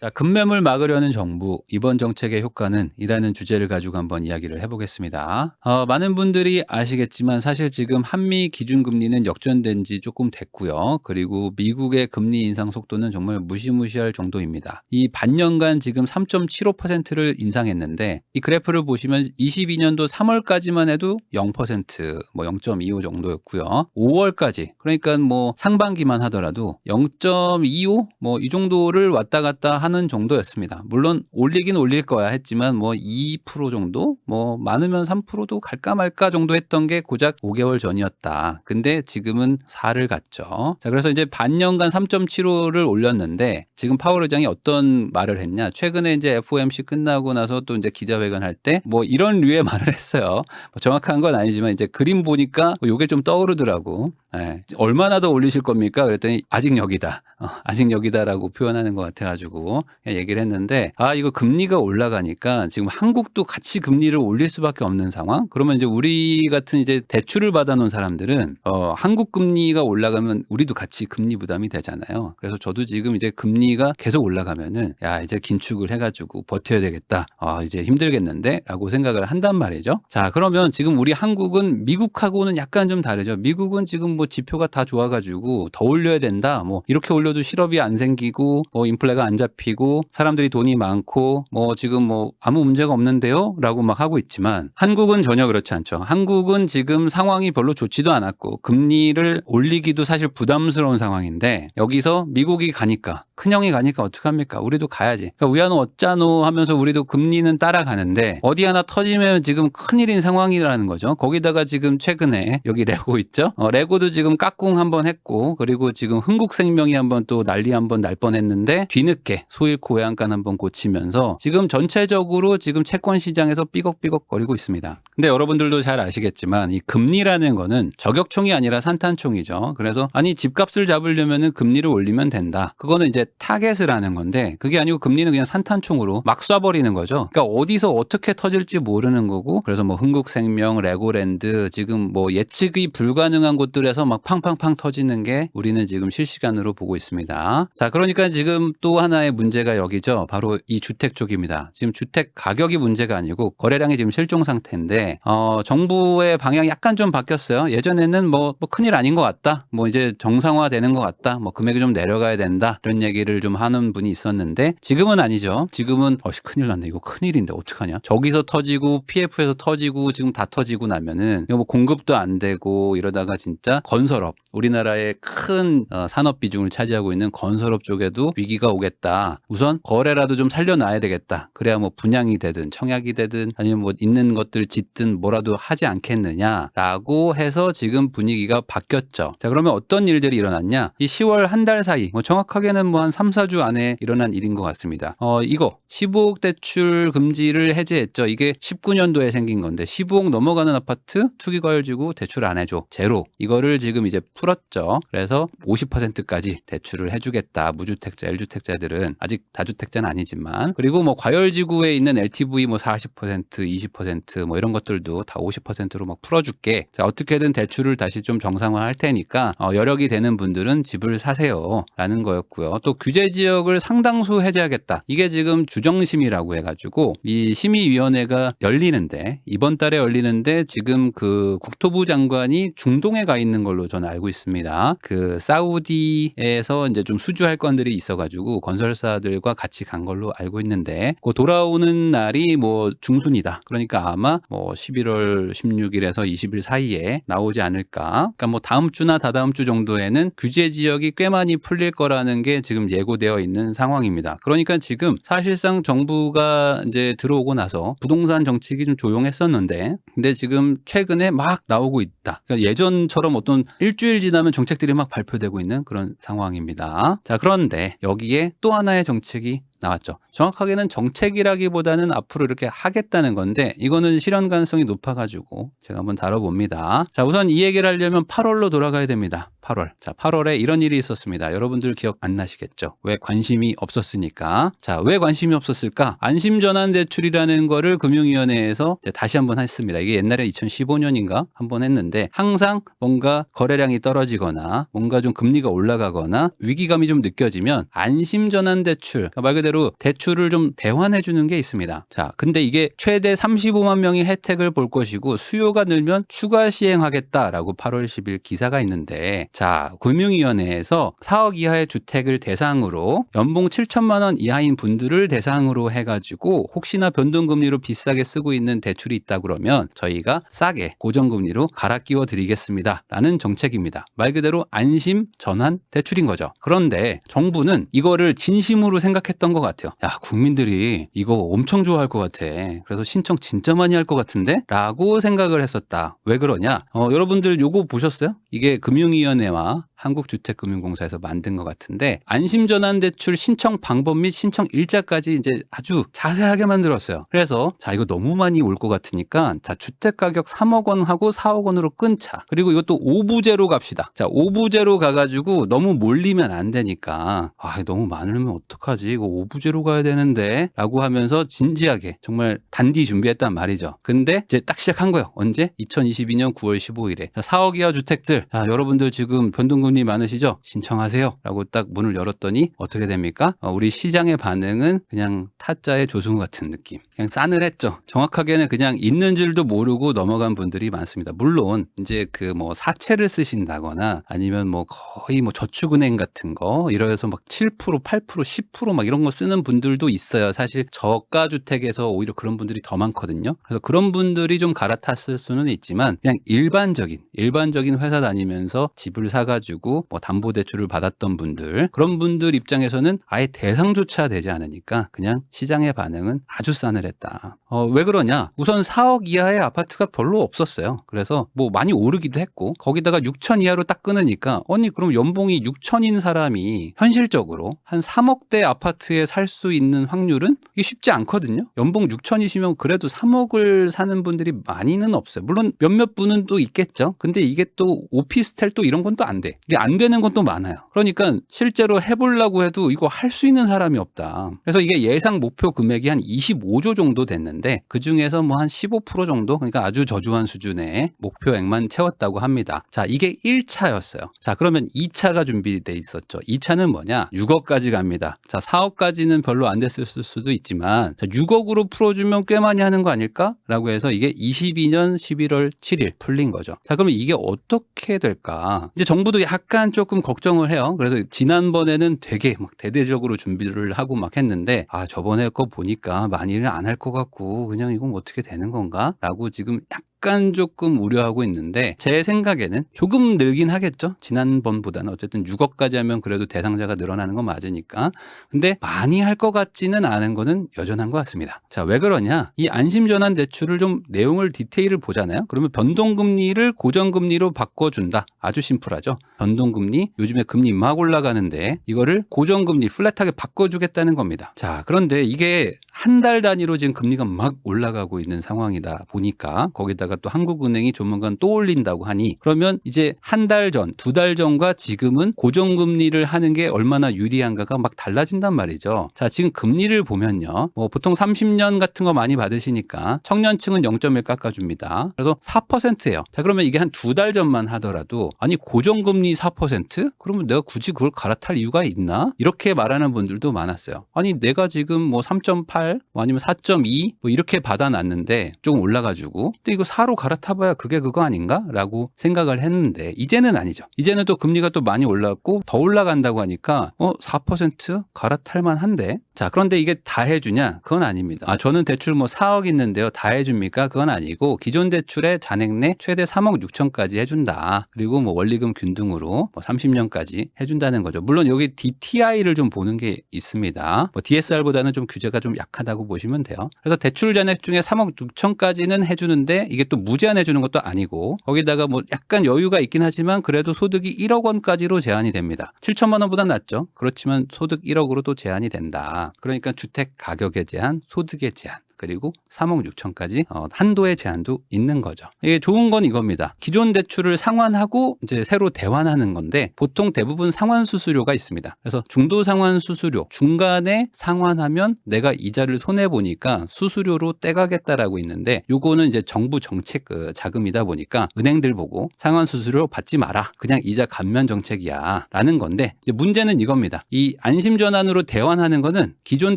자, 급매물 막으려는 정부, 이번 정책의 효과는 이라는 주제를 가지고 한번 이야기를 해보겠습니다. 많은 분들이 아시겠지만 사실 지금 한미 기준금리는 역전된 지 조금 됐고요. 그리고 미국의 금리 인상 속도는 정말 무시무시할 정도입니다. 이 반년간 지금 3.75%를 인상했는데 이 그래프를 보시면 22년도 3월까지만 해도 0%, 뭐 0.25 정도였고요. 5월까지, 그러니까 뭐 상반기만 하더라도 0.25 뭐 이 정도를 왔다 갔다 하는 정도였습니다. 물론 올리긴 올릴 거야 했지만 뭐 2% 정도, 뭐 많으면 3%도 갈까 말까 정도 했던 게 고작 5개월 전이었다. 근데 지금은 4를 갔죠. 자, 그래서 이제 반년간 3.75를 올렸는데 지금 파월 의장이 어떤 말을 했냐? 최근에 이제 FOMC 끝나고 나서 또 이제 기자회견 할 때 뭐 이런 류의 말을 했어요. 뭐 정확한 건 아니지만 이제 그림 보니까 요게 좀 떠오르더라고. 예. 얼마나 더 올리실 겁니까? 그랬더니 아직 여기다. 아직 여기다라고 표현하는 것 같아가지고 얘기를 했는데, 이거 금리가 올라가니까 지금 한국도 같이 금리를 올릴 수밖에 없는 상황? 그러면 이제 우리 같은 이제 대출을 받아놓은 사람들은 한국 금리가 올라가면 우리도 같이 금리 부담이 되잖아요. 그래서 저도 지금 이제 금리가 계속 올라가면은 야, 이제 긴축을 해가지고 버텨야 되겠다. 이제 힘들겠는데? 라고 생각을 한단 말이죠. 자, 그러면 지금 우리 한국은 미국하고는 약간 좀 다르죠. 미국은 지금 뭐 지표가 다 좋아가지고 더 올려야 된다. 뭐 이렇게 올려도 실업이 안 생기고 뭐 인플레가 안 잡히고 사람들이 돈이 많고 뭐 지금 뭐 아무 문제가 없는데요? 라고 막 하고 있지만 한국은 전혀 그렇지 않죠. 한국은 지금 상황이 별로 좋지도 않았고 금리를 올리기도 사실 부담스러운 상황인데 여기서 미국이 가니까 큰형이 가니까 어떡합니까? 우리도 가야지. 그러니까 우야노 어짜노 하면서 우리도 금리는 따라가는데 어디 하나 터지면 지금 큰일인 상황이라는 거죠. 거기다가 지금 최근에 여기 레고 있죠? 레고도 지금 깍꿍 한번 했고 그리고 지금 흥국생명이 한번 또 난리 한번 날 뻔했는데 뒤늦게 소잃고 외양간 한번 고치면서 지금 전체적으로 지금 채권 시장에서 삐걱삐걱거리고 있습니다. 근데 여러분들도 잘 아시겠지만 이 금리라는 거는 저격총이 아니라 산탄총이죠. 그래서 아니 집값을 잡으려면은 금리를 올리면 된다. 그거는 이제 타겟을 하는 건데 그게 아니고 금리는 그냥 산탄총으로 막 쏴버리는 거죠. 그러니까 어디서 어떻게 터질지 모르는 거고 그래서 뭐 흥국생명, 레고랜드 지금 뭐 예측이 불가능한 곳들에서 막 팡팡팡 터지는 게 우리는 지금 실시간으로 보고 있습니다. 자, 그러니까 지금 또 하나의 문제가 여기죠. 바로 이 주택 쪽입니다. 지금 주택 가격이 문제가 아니고 거래량이 지금 실종 상태인데 정부의 방향이 약간 좀 바뀌었어요. 예전에는 뭐 큰일 아닌 것 같다. 뭐 이제 정상화되는 것 같다. 뭐 금액이 좀 내려가야 된다. 이런 얘기를 좀 하는 분이 있었는데 지금은 아니죠. 지금은 큰일 났네. 이거 큰일인데 어떡하냐. 저기서 터지고 PF에서 터지고 지금 다 터지고 나면은 이거 뭐 공급도 안 되고 이러다가 진짜 건설업 우리나라의 큰 산업 비중을 차지하고 있는 건설업 쪽에도 위기가 오겠다. 우선 거래라도 좀 살려놔야 되겠다. 그래야 뭐 분양이 되든 청약이 되든 아니면 뭐 있는 것들 짓든 뭐라도 하지 않겠느냐라고 해서 지금 분위기가 바뀌었죠. 자, 그러면 어떤 일들이 일어났냐? 이 10월 한 달 사이 뭐 정확하게는 뭐 한 3, 4주 안에 일어난 일인 것 같습니다. 이거 15억 대출 금지를 해제했죠. 이게 19년도에 생긴 건데 15억 넘어가는 아파트 투기과열지구 대출 안 해줘. 제로. 이거를 지금 이제 풀었죠. 그래서 50%까지 대출을 해주겠다. 무주택자, 1주택자들은 아직 다주택자는 아니지만 그리고 뭐 과열지구에 있는 LTV 뭐 40%, 20%뭐 이런 것들도 다 50%로 막 풀어줄게. 자, 어떻게든 대출을 다시 좀 정상화할 테니까 여력이 되는 분들은 집을 사세요라는 거였고요. 또 규제 지역을 상당수 해제하겠다. 이게 지금 주정심이라고 해가지고 이 심의위원회가 열리는데 이번 달에 열리는데 지금 그 국토부 장관이 중동에 가 있는 걸로 저는 알고 있습니다. 그 사우디에서 이제 좀 수주할 건들이 있어가지고 건설사들과 같이 간 걸로 알고 있는데 그 돌아오는 날이 뭐 중순이다. 그러니까 아마 뭐 11월 16일에서 20일 사이에 나오지 않을까. 그러니까 뭐 다음 주나 다다음 주 정도에는 규제 지역이 꽤 많이 풀릴 거라는 게 지금 예고되어 있는 상황입니다. 그러니까 지금 사실상 정부가 이제 들어오고 나서 부동산 정책이 좀 조용했었는데 근데 지금 최근에 막 나오고 있다. 그러니까 예전처럼 어떤 일주일 지나면 정책들이 막 발표되고 있는 그런 상황입니다. 자, 그런데 여기에 또 하나의 정책이 나왔죠. 정확하게는 정책이라기보다는 앞으로 이렇게 하겠다는 건데 이거는 실현 가능성이 높아가지고 제가 한번 다뤄봅니다. 자, 우선 이 얘기를 하려면 8월로 돌아가야 됩니다. 8월. 자, 8월에 이런 일이 있었습니다. 여러분들 기억 안 나시겠죠? 왜 관심이 없었으니까. 자, 왜 관심이 없었을까? 안심전환대출이라는 거를 금융위원회에서 다시 한번 했습니다. 이게 옛날에 2015년인가 한번 했는데 항상 뭔가 거래량이 떨어지거나 뭔가 좀 금리가 올라가거나 위기감이 좀 느껴지면 안심전환대출, 그러니까 말 그대로 대출을 좀 대환해 주는 게 있습니다. 자, 근데 이게 최대 35만 명이 혜택을 볼 것이고 수요가 늘면 추가 시행하겠다라고 8월 10일 기사가 있는데, 자, 금융위원회에서 4억 이하의 주택을 대상으로 연봉 7천만 원 이하인 분들을 대상으로 해가지고 혹시나 변동금리로 비싸게 쓰고 있는 대출이 있다 그러면 저희가 싸게 고정금리로 갈아 끼워 드리겠습니다 라는 정책입니다. 말 그대로 안심 전환 대출인 거죠. 그런데 정부는 이거를 진심으로 생각했던 것 같아요. 야, 국민들이 이거 엄청 좋아할 것 같아. 그래서 신청 진짜 많이 할 것 같은데? 라고 생각을 했었다. 왜 그러냐? 여러분들 요거 보셨어요? 이게 금융위원회와 한국주택금융공사에서 만든 것 같은데 안심전환대출 신청 방법 및 신청 일자까지 이제 아주 자세하게 만들었어요. 그래서 자, 이거 너무 많이 올 것 같으니까 자, 주택가격 3억 원 하고 4억 원으로 끊자. 그리고 이것도 5부제로 갑시다. 자, 5부제로 가가지고 너무 몰리면 안 되니까 너무 많으면 어떡하지? 이거 5부제로 가야 되는데 라고 하면서 진지하게 정말 단디 준비했단 말이죠. 근데 이제 딱 시작한 거예요. 언제? 2022년 9월 15일에. 자, 4억 이하 주택들. 자, 여러분들 지금 변동금리 많으시죠? 신청하세요. 라고 딱 문을 열었더니 어떻게 됩니까? 우리 시장의 반응은 그냥 타짜의 조승우 같은 느낌. 그냥 싸늘했죠. 정확하게는 그냥 있는 줄도 모르고 넘어간 분들이 많습니다. 물론 이제 그 뭐 사채를 쓰신다거나 아니면 뭐 거의 뭐 저축은행 같은 거 이래서 막 7%, 8%, 10%막 이런 거 쓰는 분들도 있어요. 사실 저가 주택에서 오히려 그런 분들이 더 많거든요. 그래서 그런 분들이 좀 갈아탔을 수는 있지만 그냥 일반적인 회사 다니면서 집을 사가지고 뭐 담보대출을 받았던 분들, 그런 분들 입장에서는 아예 대상조차 되지 않으니까 그냥 시장의 반응은 아주 싸늘했다. 왜 그러냐? 우선 4억 이하의 아파트가 별로 없었어요. 그래서 뭐 많이 오르기도 했고 거기다가 6천 이하로 딱 끊으니까 아니 그럼 연봉이 6천인 사람이 현실적으로 한 3억대 아파트에 살 수 있는 확률은 이게 쉽지 않거든요. 연봉 6천이시면 그래도 3억을 사는 분들이 많이는 없어요. 물론 몇몇 분은 또 있겠죠. 근데 이게 또 오피스텔 또 이런 건 또 안 돼. 이게 안 되는 건 또 많아요. 그러니까 실제로 해보려고 해도 이거 할 수 있는 사람이 없다. 그래서 이게 예상 목표 금액이 한 25조 정도 됐는데 그 중에서 뭐 한 15% 정도, 그러니까 아주 저조한 수준의 목표액만 채웠다고 합니다. 자, 이게 1차였어요. 자, 그러면 2차가 준비돼 있었죠. 2차는 뭐냐? 6억까지 갑니다. 자, 4억까지는 별로 안 됐을 수도 있지만 자, 6억으로 풀어주면 꽤 많이 하는 거 아닐까? 라고 해서 이게 22년 11월 7일 풀린 거죠. 자, 그러면 이게 어떻게 될까? 이제 정부도 약간 조금 걱정을 해요. 그래서 지난번에는 되게 막 대대적으로 준비를 하고 막 했는데 저번에 거 보니까 많이는 안 할 것 같고 그냥 이건 어떻게 되는 건가? 라고 지금 약간 조금 우려하고 있는데 제 생각에는 조금 늘긴 하겠죠. 지난번보다는 어쨌든 6억까지 하면 그래도 대상자가 늘어나는 건 맞으니까. 근데 많이 할 것 같지는 않은 거는 여전한 것 같습니다. 자, 왜 그러냐? 이 안심전환 대출을 좀 내용을 디테일을 보잖아요. 그러면 변동금리를 고정금리로 바꿔준다. 아주 심플하죠. 변동금리, 요즘에 금리 막 올라가는데 이거를 고정금리 플랫하게 바꿔주겠다는 겁니다. 자, 그런데 이게 한 달 단위로 지금 금리가 막 올라가고 있는 상황이다 보니까 거기다가 또 한국은행이 조만간 또 올린다고 하니 그러면 이제 한 달 전, 두 달 전과 지금은 고정금리를 하는 게 얼마나 유리한가가 막 달라진단 말이죠. 자, 지금 금리를 보면요. 뭐 보통 30년 같은 거 많이 받으시니까 청년층은 0.1 깎아줍니다. 그래서 4%예요. 자, 그러면 이게 한 두 달 전만 하더라도 아니 고정금리 4%? 그러면 내가 굳이 그걸 갈아탈 이유가 있나? 이렇게 말하는 분들도 많았어요. 아니 내가 지금 뭐 3.8 뭐 아니면 4.2 뭐 이렇게 받아놨는데 조금 올라가지고 근데 이거 4로 갈아타봐야 그게 그거 아닌가? 라고 생각을 했는데 이제는 아니죠. 이제는 또 금리가 또 많이 올랐고 더 올라간다고 하니까 4% 갈아탈만 한데 자, 그런데 이게 다 해주냐? 그건 아닙니다. 저는 대출 뭐 4억 있는데요. 다 해줍니까? 그건 아니고 기존 대출의 잔액 내 최대 3억 6천까지 해준다. 그리고 뭐 원리금 균등으로 뭐 30년까지 해준다는 거죠. 물론 여기 DTI를 좀 보는 게 있습니다. 뭐 DSR보다는 좀 규제가 좀 약하다고 보시면 돼요. 그래서 대출 잔액 중에 3억 6천까지는 해주는데 이게 또 무제한 해주는 것도 아니고 거기다가 뭐 약간 여유가 있긴 하지만 그래도 소득이 1억 원까지로 제한이 됩니다. 7천만 원보다 낫죠. 그렇지만 소득 1억으로 또 제한이 된다. 그러니까 주택 가격의 제한, 소득의 제한. 그리고 3억 6천까지 한도의 제한도 있는 거죠. 이게 좋은 건 이겁니다. 기존 대출을 상환하고 이제 새로 대환하는 건데 보통 대부분 상환 수수료가 있습니다. 그래서 중도 상환 수수료 중간에 상환하면 내가 이자를 손해 보니까 수수료로 떼가겠다라고 있는데 요거는 이제 정부 정책 자금이다 보니까 은행들 보고 상환 수수료 받지 마라. 그냥 이자 감면 정책이야. 라는 건데 이제 문제는 이겁니다. 이 안심전환으로 대환하는 거는 기존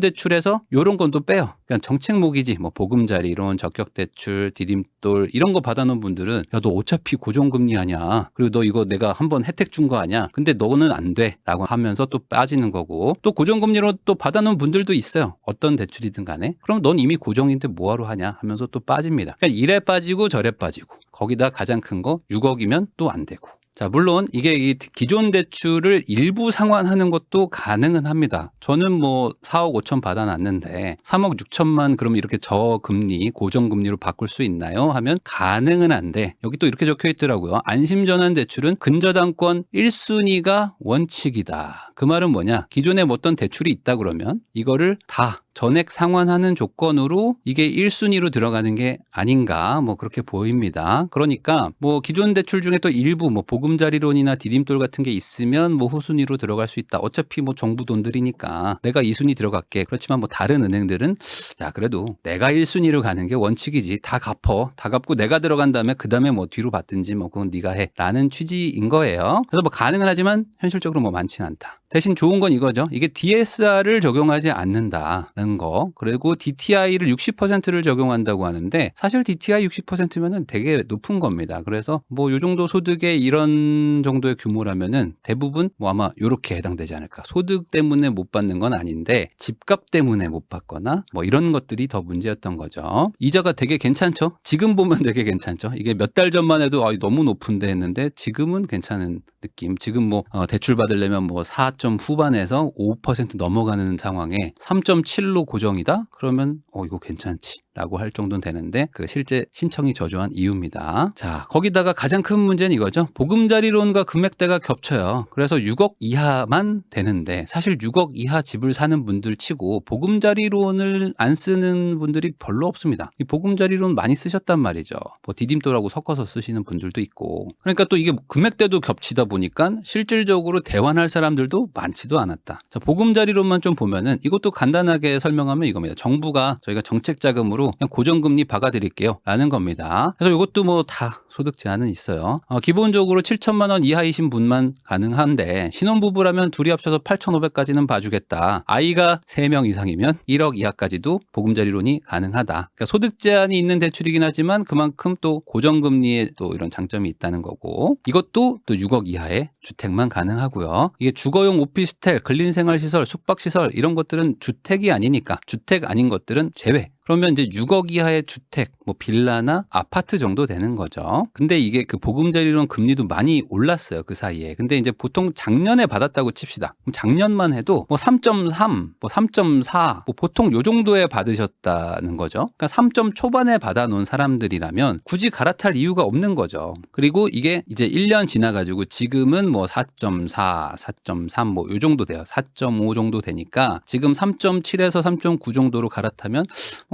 대출에서 요런 건 또 빼요. 그냥 정책 모기지 뭐 보금자리 이론 적격대출 디딤돌 이런 거 받아놓은 분들은 야 너 어차피 고정금리 아니야. 그리고 너 이거 내가 한번 혜택 준 거 아니야. 근데 너는 안 돼. 라고 하면서 또 빠지는 거고 또 고정금리로 또 받아놓은 분들도 있어요. 어떤 대출이든 간에. 그럼 넌 이미 고정인데 뭐하러 하냐 하면서 또 빠집니다. 그러니까 이래 빠지고 저래 빠지고 거기다 가장 큰 거 6억이면 또 안 되고. 자, 물론 이게 이 기존 대출을 일부 상환하는 것도 가능은 합니다. 저는 뭐 4억 5천 받아놨는데 3억 6천만 그럼 이렇게 저금리, 고정금리로 바꿀 수 있나요? 하면 가능은 한데 여기 또 이렇게 적혀 있더라고요. 안심전환 대출은 근저당권 1순위가 원칙이다. 그 말은 뭐냐? 기존에 뭐 어떤 대출이 있다 그러면 이거를 다 전액 상환하는 조건으로 이게 1순위로 들어가는 게 아닌가 뭐 그렇게 보입니다. 그러니까 뭐 기존 대출 중에 또 일부 뭐 보금자리론이나 디딤돌 같은 게 있으면 뭐 후순위로 들어갈 수 있다. 어차피 뭐 정부 돈들이니까 내가 2순위 들어갈게. 그렇지만 뭐 다른 은행들은 야 그래도 내가 1순위로 가는 게 원칙이지. 다 갚어. 다 갚고 내가 들어간 다음에 그 다음에 뭐 뒤로 받든지 뭐 그건 네가 해. 라는 취지인 거예요. 그래서 뭐 가능은 하지만 현실적으로 뭐 많지는 않다. 대신 좋은 건 이거죠. 이게 DSR을 적용하지 않는다는 거. 그리고 DTI를 60%를 적용한다고 하는데 사실 DTI 60%면은 되게 높은 겁니다. 그래서 뭐 요 정도 소득의 이런 정도의 규모라면은 대부분 뭐 아마 요렇게 해당되지 않을까. 소득 때문에 못 받는 건 아닌데 집값 때문에 못 받거나 뭐 이런 것들이 더 문제였던 거죠. 이자가 되게 괜찮죠? 지금 보면 되게 괜찮죠? 이게 몇 달 전만 해도 너무 높은데 했는데 지금은 괜찮은 느낌. 지금 뭐 대출 받으려면 뭐 4점 후반에서 5% 넘어가는 상황에 3.7로 고정이다? 그러면 이거 괜찮지. 라고 할 정도는 되는데 그 실제 신청이 저조한 이유입니다. 자, 거기다가 가장 큰 문제는 이거죠. 보금자리론과 금액대가 겹쳐요. 그래서 6억 이하만 되는데 사실 6억 이하 집을 사는 분들 치고 보금자리론을 안 쓰는 분들이 별로 없습니다. 이 보금자리론 많이 쓰셨단 말이죠. 뭐 디딤돌하고 섞어서 쓰시는 분들도 있고. 그러니까 또 이게 금액대도 겹치다 보니까 실질적으로 대환할 사람들도 많지도 않았다. 자, 보금자리론만 좀 보면은 이것도 간단하게 설명하면 이겁니다. 정부가 저희가 정책 자금으로 그냥 고정금리 박아드릴게요 라는 겁니다. 그래서 이것도 뭐 다 소득 제한은 있어요. 기본적으로 7천만 원 이하이신 분만 가능한데 신혼부부라면 둘이 합쳐서 8,500까지는 봐주겠다. 아이가 3명 이상이면 1억 이하까지도 보금자리론이 가능하다. 그러니까 소득 제한이 있는 대출이긴 하지만 그만큼 또 고정금리에 또 이런 장점이 있다는 거고 이것도 또 6억 이하의 주택만 가능하고요. 이게 주거용 오피스텔, 근린생활시설, 숙박시설 이런 것들은 주택이 아니니까 주택 아닌 것들은 제외. 그러면 이제 6억 이하의 주택, 뭐 빌라나 아파트 정도 되는 거죠. 근데 이게 그 보금자리론 금리도 많이 올랐어요. 그 사이에. 근데 이제 보통 작년에 받았다고 칩시다. 그럼 작년만 해도 뭐 3.3, 뭐 3.4, 뭐 보통 요 정도에 받으셨다는 거죠. 그러니까 3점 초반에 받아놓은 사람들이라면 굳이 갈아탈 이유가 없는 거죠. 그리고 이게 이제 1년 지나가지고 지금은 뭐 4.4, 4.3 뭐 요 정도 돼요. 4.5 정도 되니까 지금 3.7에서 3.9 정도로 갈아타면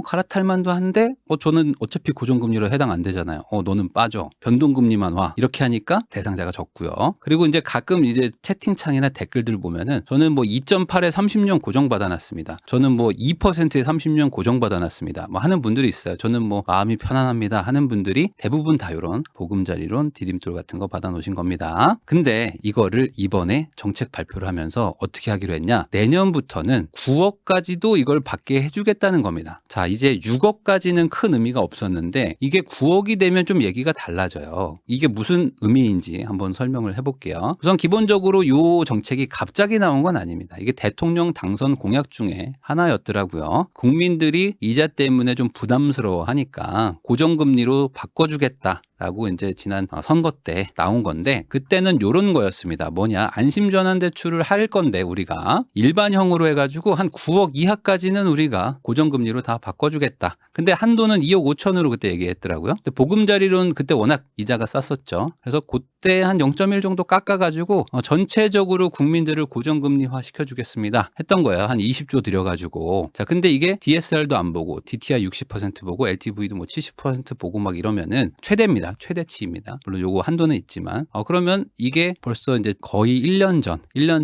갈아탈 만도 한데 저는 어차피 고정금리로 해당 안 되잖아요. 너는 빠져. 변동금리만 와. 이렇게 하니까 대상자가 적고요. 그리고 이제 가끔 이제 채팅창이나 댓글들 보면은 저는 뭐 2.8에 30년 고정받아놨습니다. 저는 뭐 2%에 30년 고정받아놨습니다. 뭐 하는 분들이 있어요. 저는 뭐 마음이 편안합니다 하는 분들이 대부분 다 이런 보금자리론, 디딤돌 같은 거 받아놓으신 겁니다. 근데 이거를 이번에 정책 발표를 하면서 어떻게 하기로 했냐? 내년부터는 9억까지도 이걸 받게 해주겠다는 겁니다. 자, 이제 6억까지는 큰 의미가 없었는데 이게 9억이 되면 좀 얘기가 달라져요. 이게 무슨 의미인지 한번 설명을 해볼게요. 우선 기본적으로 이 정책이 갑자기 나온 건 아닙니다. 이게 대통령 당선 공약 중에 하나였더라고요. 국민들이 이자 때문에 좀 부담스러워하니까 고정금리로 바꿔주겠다. 라고 이제 지난 선거 때 나온 건데, 그때는 요런 거였습니다. 뭐냐, 안심전환대출을 할 건데 우리가 일반형으로 해가지고 한 9억 이하까지는 우리가 고정금리로 다 바꿔주겠다. 근데 한도는 2억 5천으로 그때 얘기했더라고요. 근데 보금자리론 그때 워낙 이자가 쌌었죠. 그래서 그때 한 0.1 정도 깎아가지고 전체적으로 국민들을 고정금리화 시켜주겠습니다 했던 거예요. 한 20조 들여가지고. 자, 근데 이게 DSR도 안 보고 DTI 60% 보고 LTV도 뭐 70% 보고 막 이러면은 최대입니다. 최대치입니다. 물론 요거 한도는 있지만 그러면 이게 벌써 이제 거의 1년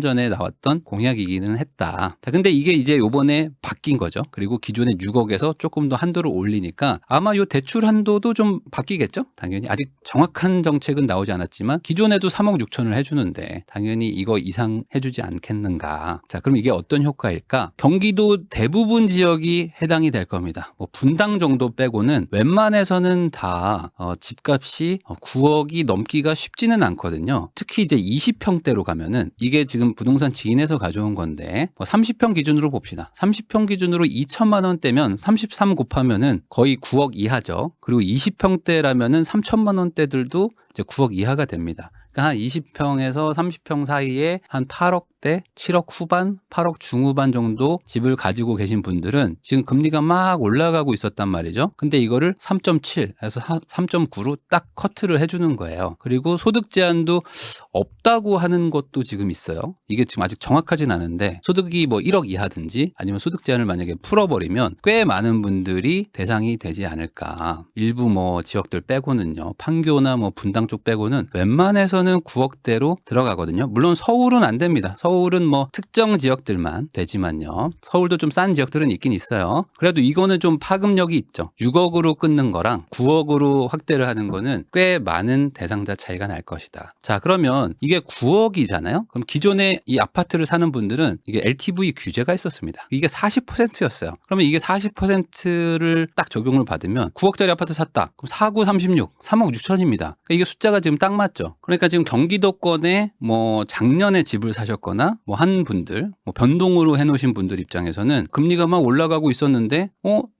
전에 나왔던 공약이기는 했다. 자, 근데 이게 이제 요번에 바뀐 거죠. 그리고 기존의 6억에서 조금 더 한도를 올리니까 아마 요 대출 한도도 좀 바뀌겠죠. 당연히 아직 정확한 정책은 나오지 않았지만 기존에도 3억 6천을 해주는데 당연히 이거 이상 해주지 않겠는가. 자, 그럼 이게 어떤 효과일까? 경기도 대부분 지역이 해당이 될 겁니다. 뭐 분당 정도 빼고는 웬만해서는 다 집값이 9억이 넘기가 쉽지는 않거든요. 특히 이제 20평대로 가면은 이게 지금 부동산 지인에서 가져온 건데 30평 기준으로 봅시다. 30평 기준으로 2천만 원대면 33 곱하면은 거의 9억 이하죠. 그리고 20평대라면은 3천만 원대들도 이제 9억 이하가 됩니다. 그러니까 한 20평에서 30평 사이에 한 8억대, 7억 후반, 8억 중후반 정도 집을 가지고 계신 분들은 지금 금리가 막 올라가고 있었단 말이죠. 근데 이거를 3.7에서 3.9로 딱 커트를 해주는 거예요. 그리고 소득 제한도 없다고 하는 것도 지금 있어요. 이게 지금 아직 정확하진 않은데 소득이 뭐 1억 이하든지 아니면 소득 제한을 만약에 풀어버리면 꽤 많은 분들이 대상이 되지 않을까. 일부 뭐 지역들 빼고는요. 판교나 뭐 분당 쪽 빼고는 웬만해서는 9억대로 들어가거든요. 물론 서울은 안 됩니다. 서울은 뭐 특정 지역들만 되지만요. 서울도 좀 싼 지역들은 있긴 있어요. 그래도 이거는 좀 파급력이 있죠. 6억으로 끊는 거랑 9억으로 확대를 하는 거는 꽤 많은 대상자 차이가 날 것이다. 자, 그러면 이게 9억이잖아요. 그럼 기존에 이 아파트를 사는 분들은 이게 LTV 규제가 있었습니다. 이게 40%였어요. 그러면 이게 40%를 딱 적용을 받으면 9억짜리 아파트 샀다. 그럼 49, 36, 3억 6천입니다. 그러니까 이게 숫자가 지금 딱 맞죠. 그러니까 지금 경기도권에 뭐 작년에 집을 사셨거나 뭐 한 분들, 뭐 변동으로 해놓으신 분들 입장에서는 금리가 막 올라가고 있었는데,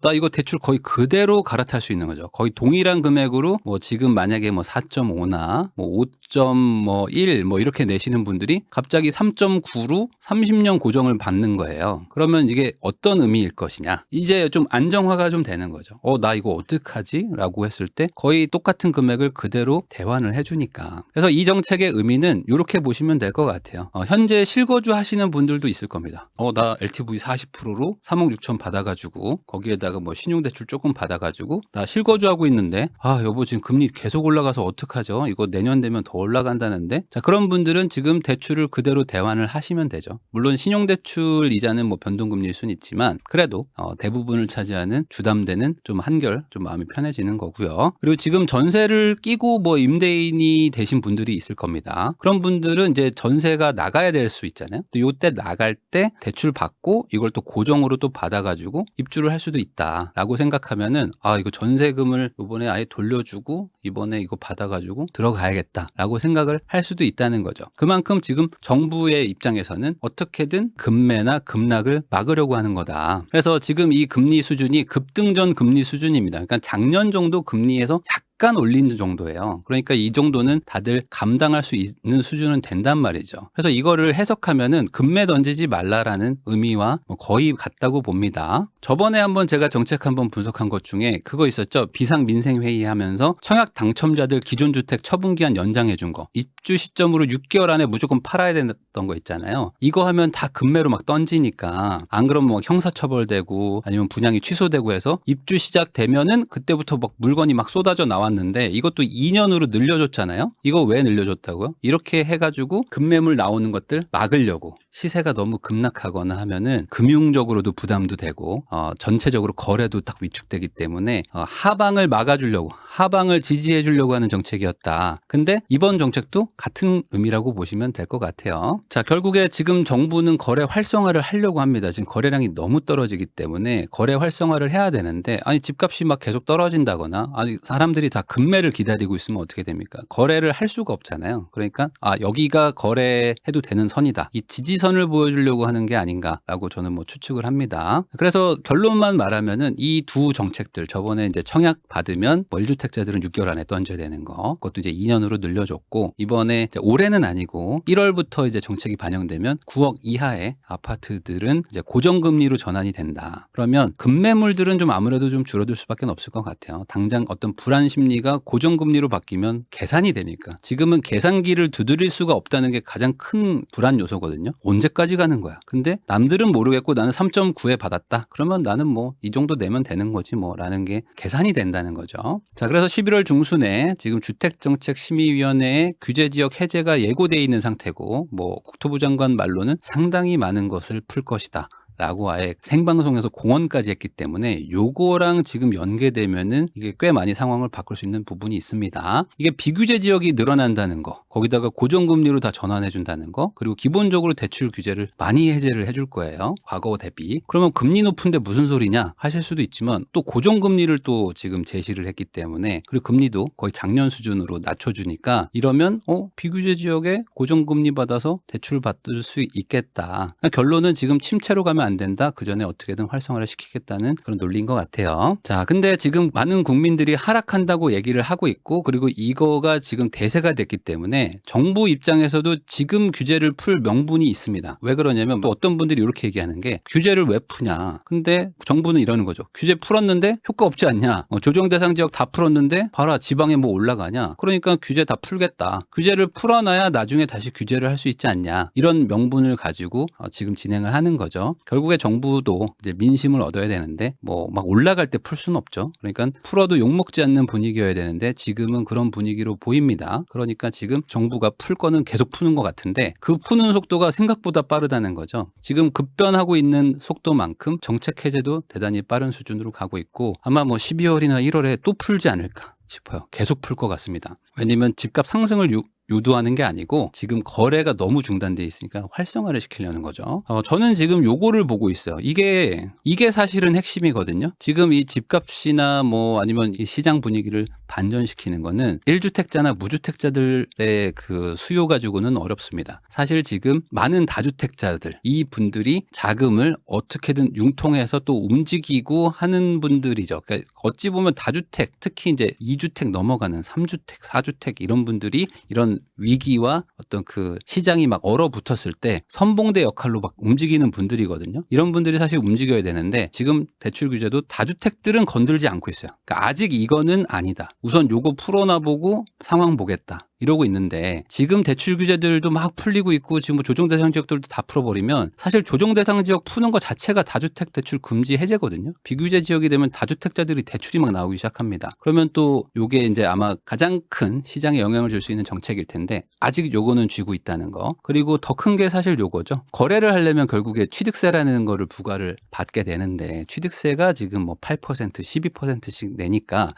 나 이거 대출 거의 그대로 갈아탈 수 있는 거죠. 거의 동일한 금액으로 뭐 지금 만약에 뭐 4.5나 뭐 5.1 뭐 이렇게 내시는 분들이 갑자기 3.9로 30년 고정을 받는 거예요. 그러면 이게 어떤 의미일 것이냐? 이제 좀 안정화가 좀 되는 거죠. 나 이거 어떡하지? 라고 했을 때 거의 똑같은 금액을 그대로 대환을 해주니까. 그래서 이 정책의 의미는 이렇게 보시면 될 것 같아요. 현재 실거주 하시는 분들도 있을 겁니다. 나 LTV 40%로 3억 6천 받아가지고 거기에다가 뭐 신용대출 조금 받아가지고 나 실거주하고 있는데 여보 지금 금리 계속 올라가서 어떡하죠? 이거 내년 되면 더 올라간다는데. 자, 그런 분들은 지금 대출을 그대로 대환을 하시면 되죠. 물론 신용대출 이자는 뭐 변동금리일 수는 있지만 그래도 대부분을 차지하는 주담대는 좀 한결 좀 마음이 편해지는 거고요. 그리고 지금 전세를 끼고 뭐 임대인이 되신 분들이 있을 겁니다. 그런 분들은 이제 전세가 나가야 될 수 있잖아요. 또 요때 나갈 때 대출 받고 이걸 또 고정으로 또 받아가지고 입주를 할 수도 있다라고 생각하면은 이거 전세금을 이번에 아예 돌려주고 이번에 이거 받아가지고 들어가야겠다라고 생각을 할 수도 있다는 거죠. 그만큼 지금 정부의 입장에서는 어떻게든 급매나 급락을 막으려고 하는 거다. 그래서 지금 이 금리 수준이 급등전 금리 수준입니다. 그러니까 작년 정도 금리에서 약간 올린 정도예요. 그러니까 이 정도는 다들 감당할 수 있는 수준은 된단 말이죠. 그래서 이거를 해석하면은 급매 던지지 말라라는 의미와 거의 같다고 봅니다. 저번에 한번 제가 정책 한번 분석한 것 중에 그거 있었죠. 비상민생회의 하면서 청약 당첨자들 기존 주택 처분기한 연장해 준 거. 입주 시점으로 6개월 안에 무조건 팔아야 됐던 거 있잖아요. 이거 하면 다 급매로 막 던지니까 안 그러면 뭐 형사처벌되고 아니면 분양이 취소되고 해서 입주 시작되면은 그때부터 막 물건이 막 쏟아져 나왔는데 이것도 2년으로 늘려줬잖아요. 이거 왜 늘려줬다고요? 이렇게 해가지고 급매물 나오는 것들 막으려고. 시세가 너무 급락하거나 하면은 금융적으로도 부담도 되고 전체적으로 거래도 딱 위축되기 때문에 하방을 막아주려고, 하방을 지지해 주려고 하는 정책이었다. 근데 이번 정책도 같은 의미라고 보시면 될 것 같아요. 자, 결국에 지금 정부는 거래 활성화를 하려고 합니다. 지금 거래량이 너무 떨어지기 때문에 거래 활성화를 해야 되는데 집값이 막 계속 떨어진다거나 사람들이 다 급매를 기다리고 있으면 어떻게 됩니까? 거래를 할 수가 없잖아요. 그러니까 여기가 거래해도 되는 선이다. 이 지지선을 보여주려고 하는 게 아닌가라고 저는 뭐 추측을 합니다. 그래서 결론만 말하면은 이 두 정책들, 저번에 이제 청약 받으면 1주택자들은 6개월 안에 던져야 되는 거, 그것도 이제 2년으로 늘려줬고, 이번에 이제 올해는 아니고 1월부터 이제 정책이 반영되면 9억 이하의 아파트들은 이제 고정금리로 전환이 된다. 그러면 급매물들은 좀 아무래도 좀 줄어들 수밖에 없을 것 같아요. 당장 어떤 불안 심리가 고정금리로 바뀌면 계산이 되니까. 지금은 계산기를 두드릴 수가 없다는 게 가장 큰 불안 요소거든요. 언제까지 가는 거야? 근데 남들은 모르겠고 나는 3.9에 받았다. 그러면 나는 뭐 이 정도 내면 되는 거지 뭐 라는 게 계산이 된다는 거죠. 자, 그래서 11월 중순에 지금 주택정책심의위원회의 규제지역 해제가 예고돼 있는 상태고, 뭐 국토부 장관 말로는 상당히 많은 것을 풀 것이다 라고 아예 생방송에서 공언까지 했기 때문에 요거랑 지금 연계되면은 이게 꽤 많이 상황을 바꿀 수 있는 부분이 있습니다. 이게 비규제 지역이 늘어난다는 거, 거기다가 고정금리로 다 전환해 준다는 거, 그리고 기본적으로 대출 규제를 많이 해제를 해줄 거예요. 과거 대비. 그러면 금리 높은데 무슨 소리냐 하실 수도 있지만, 또 고정금리를 또 지금 제시를 했기 때문에, 그리고 금리도 거의 작년 수준으로 낮춰주니까, 이러면 비규제 지역에 고정금리 받아서 대출 받을 수 있겠다. 결론은 지금 침체로 가면 안 된다. 그 전에 어떻게든 활성화를 시키겠다는 그런 논리인 것 같아요. 자, 근데 지금 많은 국민들이 하락한다고 얘기를 하고 있고, 그리고 이거가 지금 대세가 됐기 때문에 정부 입장에서도 지금 규제를 풀 명분이 있습니다. 왜 그러냐면, 또 어떤 분들이 이렇게 얘기하는 게, 규제를 왜 푸냐. 근데 정부는 이러는 거죠. 규제 풀었는데 효과 없지 않냐. 조정 대상 지역 다 풀었는데 봐라, 지방에 뭐 올라가냐. 그러니까 규제 다 풀겠다. 규제를 풀어놔야 나중에 다시 규제를 할 수 있지 않냐. 이런 명분을 가지고 지금 진행을 하는 거죠. 결국에 정부도 이제 민심을 얻어야 되는데, 뭐 막 올라갈 때 풀 수는 없죠. 그러니까 풀어도 욕먹지 않는 분위기여야 되는데 지금은 그런 분위기로 보입니다. 그러니까 지금 정부가 풀 거는 계속 푸는 것 같은데, 그 푸는 속도가 생각보다 빠르다는 거죠. 지금 급변하고 있는 속도만큼 정책 해제도 대단히 빠른 수준으로 가고 있고, 아마 뭐 12월이나 1월에 또 풀지 않을까 싶어요. 계속 풀 것 같습니다. 왜냐면 집값 상승을 유도하는 게 아니고 지금 거래가 너무 중단돼 있으니까 활성화를 시키려는 거죠. 저는 지금 요거를 보고 있어요. 이게 사실은 핵심이거든요. 지금 이 집값이나 뭐 아니면 이 시장 분위기를 반전시키는 거는 1주택자나 무주택자들의 그 수요 가지고는 어렵습니다. 사실 지금 많은 다주택자들, 이 분들이 자금을 어떻게든 융통해서 또 움직이고 하는 분들이죠. 그러니까 어찌 보면 다주택, 특히 이제 2주택 넘어가는 3주택, 4주택 이런 분들이 이런 위기와 어떤 그 시장이 막 얼어붙었을 때 선봉대 역할로 막 움직이는 분들이거든요. 이런 분들이 사실 움직여야 되는데, 지금 대출 규제도 다주택들은 건들지 않고 있어요. 그러니까 아직 이거는 아니다. 우선 요거 풀어놔보고 상황 보겠다. 이러고 있는데, 지금 대출 규제들도 막 풀리고 있고 지금 뭐 조정 대상 지역들도 다 풀어버리면 사실 조정 대상 지역 푸는 것 자체가 다주택 대출 금지 해제거든요. 비규제 지역이 되면 다주택자들이 대출이 막 나오기 시작합니다. 그러면 또 요게 이제 아마 가장 큰 시장에 영향을 줄 수 있는 정책일 텐데, 아직 요거는 쥐고 있다는 거. 그리고 더 큰 게 사실 요거죠. 거래를 하려면 결국에 취득세라는 거를 부과를 받게 되는데, 취득세가 지금 뭐 8%, 12%씩 내니까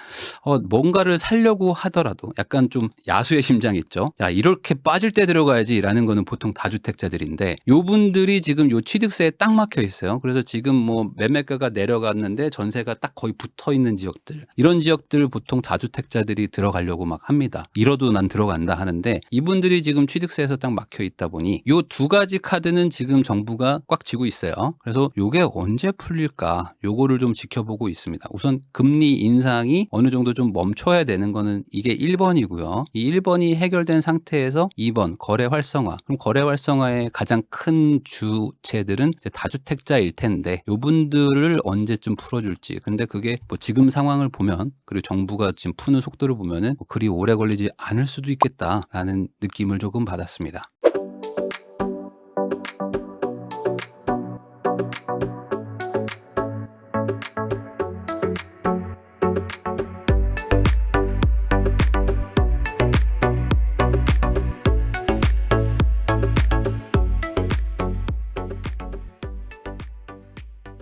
뭔가를 살려고 하더라도 약간 좀 야수의 심장 있죠. 야, 이렇게 빠질 때 들어가야지라는 거는 보통 다주택자들인데, 요 분들이 지금 요 취득세에 딱 막혀 있어요. 그래서 지금 뭐 매매가가 내려갔는데 전세가 딱 거의 붙어 있는 지역들, 이런 지역들 보통 다주택자들이 들어가려고 막 합니다. 이러도 난 들어간다 하는데, 이분들이 지금 취득세에서 딱 막혀 있다 보니 요 두 가지 카드는 지금 정부가 꽉 쥐고 있어요. 그래서 요게 언제 풀릴까, 요거를 좀 지켜보고 있습니다. 우선 금리 인상이 어느 정도 좀 멈춰야 되는 거는 이게 1번이고요. 이 1번이 해결된 상태에서 2번 거래 활성화. 그럼 거래 활성화의 가장 큰 주체들은 이제 다주택자일 텐데, 요분들을 언제쯤 풀어줄지. 근데 그게 뭐 지금 상황을 보면, 그리고 정부가 지금 푸는 속도를 보면은 뭐 그리 오래 걸리지 않을 수도 있겠다라는 느낌을 조금 받았습니다.